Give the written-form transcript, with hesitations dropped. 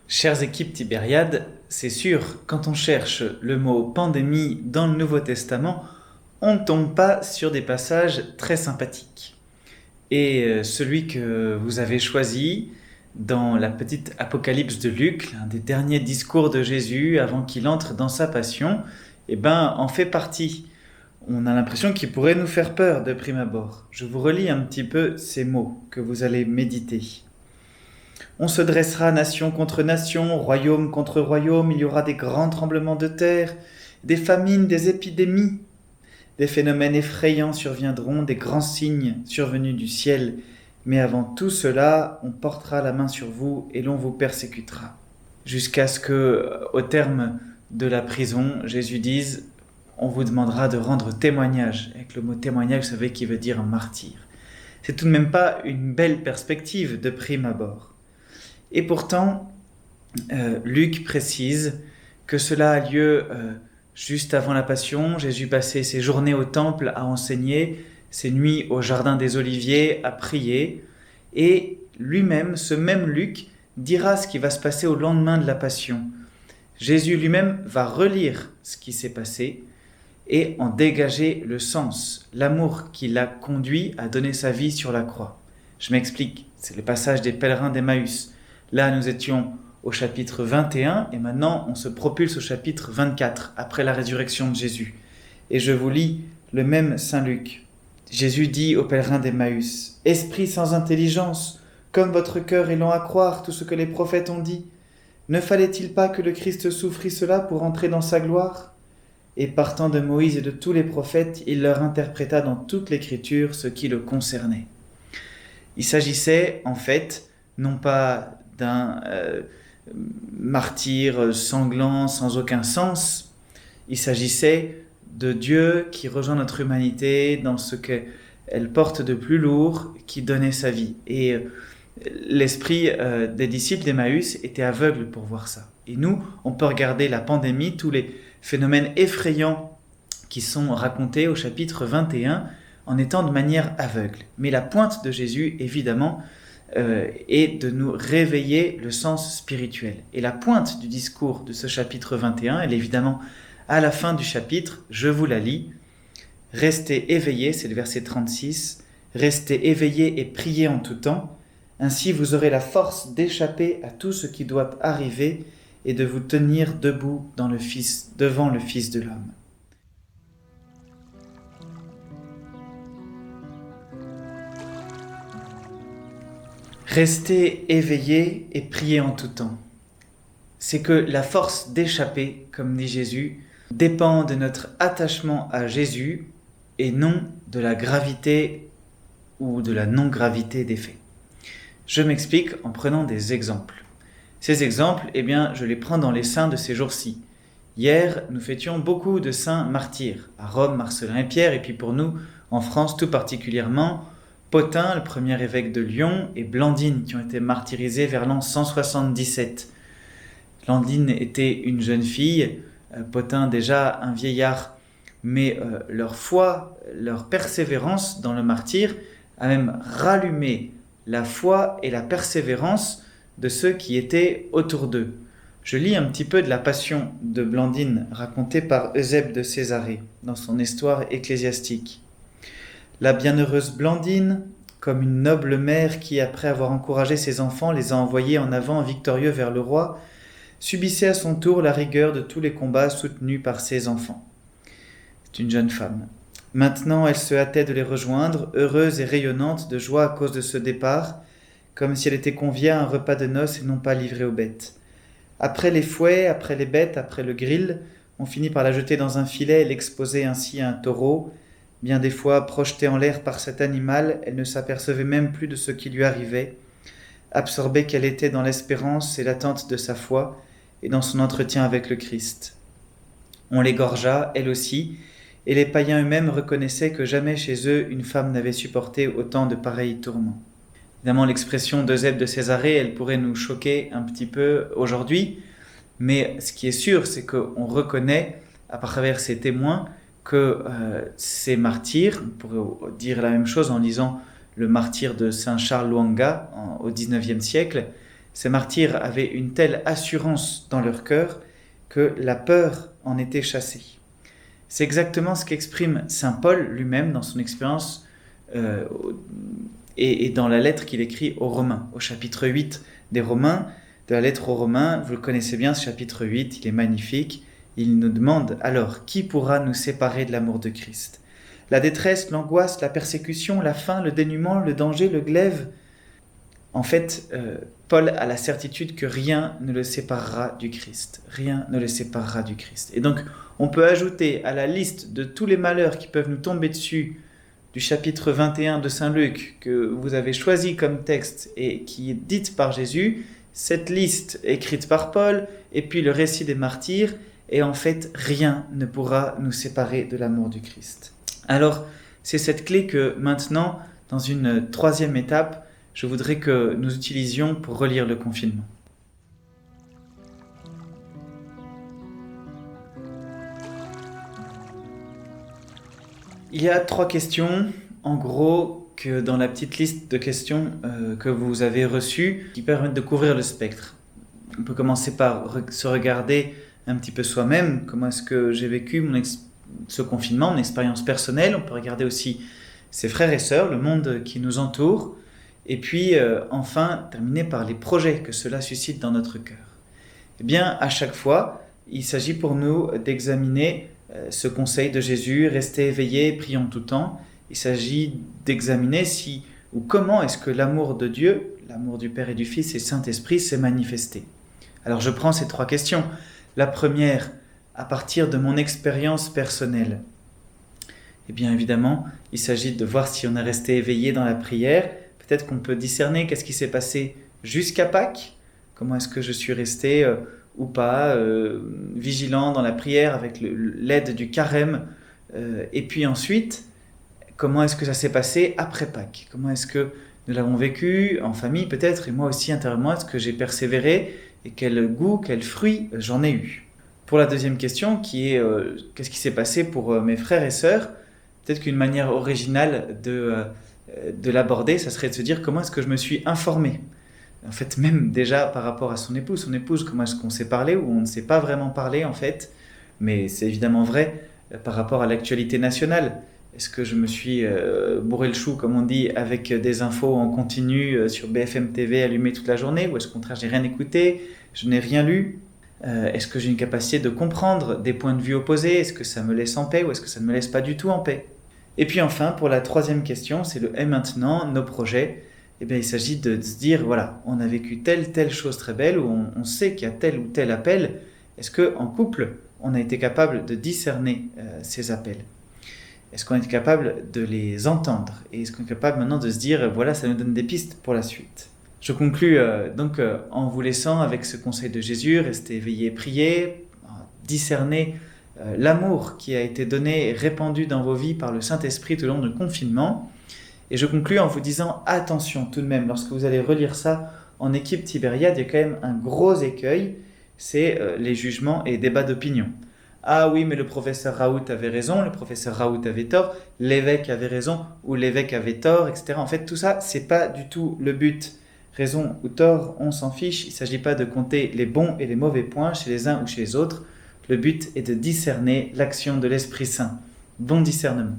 Chères équipes Tibériade, c'est sûr, quand on cherche le mot pandémie dans le Nouveau Testament, on ne tombe pas sur des passages très sympathiques. Et celui que vous avez choisi dans la petite Apocalypse de Luc, l'un des derniers discours de Jésus avant qu'il entre dans sa passion, en fait partie. On a l'impression qu'il pourrait nous faire peur de prime abord. Je vous relis un petit peu ces mots que vous allez méditer. On se dressera nation contre nation, royaume contre royaume, il y aura des grands tremblements de terre, des famines, des épidémies. Des phénomènes effrayants surviendront, des grands signes survenus du ciel. Mais avant tout cela, on portera la main sur vous et l'on vous persécutera. Jusqu'à ce que, au terme de la prison, Jésus dise « On vous demandera de rendre témoignage ». Avec le mot témoignage, vous savez qu'il veut dire un martyr. C'est tout de même pas une belle perspective de prime abord. Et pourtant, Luc précise que cela a lieu juste avant la Passion. Jésus passait ses journées au temple à enseigner, ses nuits au jardin des Oliviers à prier. Et lui-même, ce même Luc, dira ce qui va se passer au lendemain de la Passion. Jésus lui-même va relire ce qui s'est passé et en dégager le sens, l'amour qui l'a conduit à donner sa vie sur la croix. Je m'explique, c'est le passage des pèlerins d'Emmaüs. Là, nous étions au chapitre 21 et maintenant on se propulse au chapitre 24 après la résurrection de Jésus. Et je vous lis le même Saint Luc. Jésus dit aux pèlerins d'Emmaüs : « Esprit sans intelligence, comme votre cœur est lent à croire tout ce que les prophètes ont dit, ne fallait-il pas que le Christ souffrit cela pour entrer dans sa gloire ? Et partant de Moïse et de tous les prophètes, il leur interpréta dans toute l'Écriture ce qui le concernait. » Il s'agissait en fait non pas d'un martyr sanglant sans aucun sens. Il s'agissait de Dieu qui rejoint notre humanité dans ce qu'elle porte de plus lourd, qui donnait sa vie. Et l'esprit des disciples d'Emmaüs était aveugle pour voir ça. Et nous, on peut regarder la pandémie, tous les phénomènes effrayants qui sont racontés au chapitre 21 en étant de manière aveugle. Mais la pointe de Jésus, évidemment, et de nous réveiller le sens spirituel. Et la pointe du discours de ce chapitre 21, elle est évidemment à la fin du chapitre, je vous la lis. « Restez éveillés », c'est le verset 36, « Restez éveillés et priez en tout temps, ainsi vous aurez la force d'échapper à tout ce qui doit arriver et de vous tenir debout devant le Fils de l'homme. » Restez éveillés et priez en tout temps. C'est que la force d'échapper, comme dit Jésus, dépend de notre attachement à Jésus et non de la gravité ou de la non-gravité des faits. Je m'explique en prenant des exemples. Ces exemples, je les prends dans les saints de ces jours-ci. Hier, nous fêtions beaucoup de saints martyrs, à Rome, Marcellin et Pierre, et puis pour nous, en France tout particulièrement, Pothin, le premier évêque de Lyon, et Blandine, qui ont été martyrisés vers l'an 177. Blandine était une jeune fille, Pothin déjà un vieillard, mais leur foi, leur persévérance dans le martyre a même rallumé la foi et la persévérance de ceux qui étaient autour d'eux. Je lis un petit peu de la passion de Blandine racontée par Eusèbe de Césarée dans son histoire ecclésiastique. La bienheureuse Blandine, comme une noble mère qui, après avoir encouragé ses enfants, les a envoyés en avant victorieux vers le roi, subissait à son tour la rigueur de tous les combats soutenus par ses enfants. C'est une jeune femme. Maintenant, elle se hâtait de les rejoindre, heureuse et rayonnante de joie à cause de ce départ, comme si elle était conviée à un repas de noces et non pas livrée aux bêtes. Après les fouets, après les bêtes, après le grill, on finit par la jeter dans un filet et l'exposer ainsi à un taureau. Bien des fois, projetée en l'air par cet animal, elle ne s'apercevait même plus de ce qui lui arrivait, absorbée qu'elle était dans l'espérance et l'attente de sa foi et dans son entretien avec le Christ. On l'égorgea, elle aussi, et les païens eux-mêmes reconnaissaient que jamais chez eux une femme n'avait supporté autant de pareils tourments. Évidemment, l'expression d'Eusèbe de Césarée, elle pourrait nous choquer un petit peu aujourd'hui, mais ce qui est sûr, c'est qu'on reconnaît, à travers ces témoins, que ces martyrs, on pourrait dire la même chose en lisant le martyr de Saint Charles Lwanga au XIXe siècle, Ces martyrs avaient une telle assurance dans leur cœur que la peur en était chassée. C'est exactement ce qu'exprime saint Paul lui-même dans son expérience et dans la lettre qu'il écrit aux Romains, au chapitre 8 des Romains, de la lettre aux Romains. Vous le connaissez bien, ce chapitre 8, il est magnifique. Il nous demande alors, qui pourra nous séparer de l'amour de Christ ? La détresse, l'angoisse, la persécution, la faim, le dénuement, le danger, le glaive. En fait, Paul a la certitude que rien ne le séparera du Christ. Rien ne le séparera du Christ. Et donc, on peut ajouter à la liste de tous les malheurs qui peuvent nous tomber dessus du chapitre 21 de Saint Luc, que vous avez choisi comme texte et qui est dite par Jésus, cette liste écrite par Paul, et puis le récit des martyrs, et en fait, rien ne pourra nous séparer de l'amour du Christ. Alors, c'est cette clé que maintenant, dans une troisième étape, je voudrais que nous utilisions pour relire le confinement. Il y a 3 questions, en gros, que dans la petite liste de questions que vous avez reçues, qui permettent de couvrir le spectre. On peut commencer par se regarder un petit peu soi-même, comment est-ce que j'ai vécu ce confinement, mon expérience personnelle. On peut regarder aussi ses frères et sœurs, le monde qui nous entoure, et puis enfin terminer par les projets que cela suscite dans notre cœur. Eh bien, à chaque fois, il s'agit pour nous d'examiner ce conseil de Jésus, restez éveillés, prions tout temps. Il s'agit d'examiner si ou comment est-ce que l'amour de Dieu, l'amour du Père et du Fils et Saint-Esprit s'est manifesté. Alors je prends ces 3 questions. La première, à partir de mon expérience personnelle. Eh bien évidemment, il s'agit de voir si on est resté éveillé dans la prière. Peut-être qu'on peut discerner qu'est-ce qui s'est passé jusqu'à Pâques. Comment est-ce que je suis resté ou pas vigilant dans la prière avec l'aide du carême. Et puis ensuite, comment est-ce que ça s'est passé après Pâques ? Comment est-ce que nous l'avons vécu en famille peut-être, et moi aussi intérieurement, est-ce que j'ai persévéré et quel goût, quel fruit j'en ai eu ? Pour la deuxième question, qui est qu'est-ce qui s'est passé pour mes frères et sœurs ? Peut-être qu'une manière originale de l'aborder, ça serait de se dire comment est-ce que je me suis informé ? En fait, même déjà par rapport à son épouse, comment est-ce qu'on s'est parlé ou on ne s'est pas vraiment parlé en fait, mais c'est évidemment vrai par rapport à l'actualité nationale. Est-ce que je me suis bourré le chou, comme on dit, avec des infos en continu sur BFM TV allumées toute la journée, ou est-ce qu'au contraire j'ai rien écouté, je n'ai rien lu ? Est-ce que j'ai une capacité de comprendre des points de vue opposés ? Est-ce que ça me laisse en paix ou est-ce que ça ne me laisse pas du tout en paix ? Et puis enfin, pour la troisième question, c'est le « et maintenant », nos projets. Eh bien, il s'agit de se dire, voilà, on a vécu telle chose très belle, ou on sait qu'il y a tel ou tel appel. Est-ce qu'en couple, on a été capable de discerner ces appels ? Est-ce qu'on est capable de les entendre ? Et est-ce qu'on est capable maintenant de se dire, voilà, ça nous donne des pistes pour la suite ? Je conclus donc en vous laissant avec ce conseil de Jésus, restez éveillés, priez, discernez l'amour qui a été donné et répandu dans vos vies par le Saint-Esprit tout au long du confinement. Et je conclus en vous disant, attention tout de même, lorsque vous allez relire ça en équipe Tibériade, il y a quand même un gros écueil, c'est les jugements et débats d'opinion. Ah oui, mais le professeur Raoult avait raison, le professeur Raoult avait tort, l'évêque avait raison ou l'évêque avait tort, etc. En fait, tout ça, c'est pas du tout le but. Raison ou tort, on s'en fiche. Il ne s'agit pas de compter les bons et les mauvais points chez les uns ou chez les autres. Le but est de discerner l'action de l'Esprit Saint. Bon discernement.